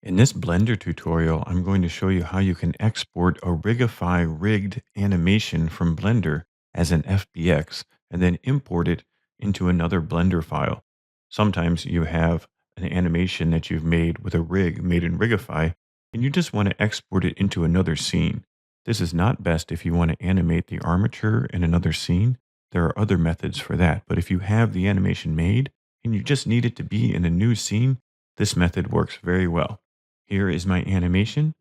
In this Blender tutorial, I'm going to show you how you can export a Rigify-rigged animation from Blender as an FBX and then import it into another Blender file. Sometimes you have an animation that you've made with a rig made in Rigify, and you just want to export it into another scene. This is not best if you want to animate the armature in another scene. There are other methods for that, but if you have the animation made and you just need it to be in a new scene, this method works very well. Here is my animation,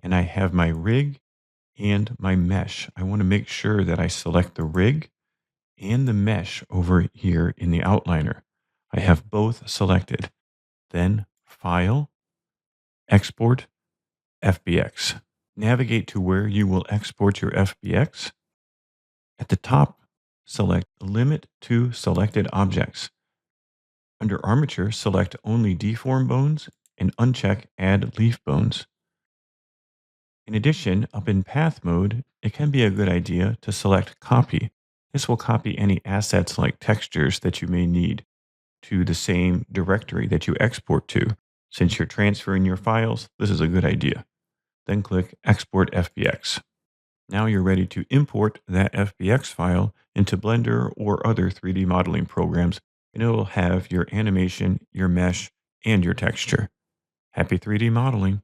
and I have my rig and my mesh. I want to make sure that I select the rig and the mesh over here in the outliner. I have both selected. Then File, Export, FBX. Navigate to where you will export your FBX. At the top, select Limit to Selected Objects. Under Armature, select only deform bones and uncheck Add leaf bones. In addition, up in path mode, it can be a good idea to select copy. This will copy any assets like textures that you may need to the same directory that you export to. Since you're transferring your files, this is a good idea. Then click Export FBX. Now you're ready to import that FBX file into Blender or other 3D modeling programs, and it will have your animation, your mesh, and your texture. Happy 3D modeling!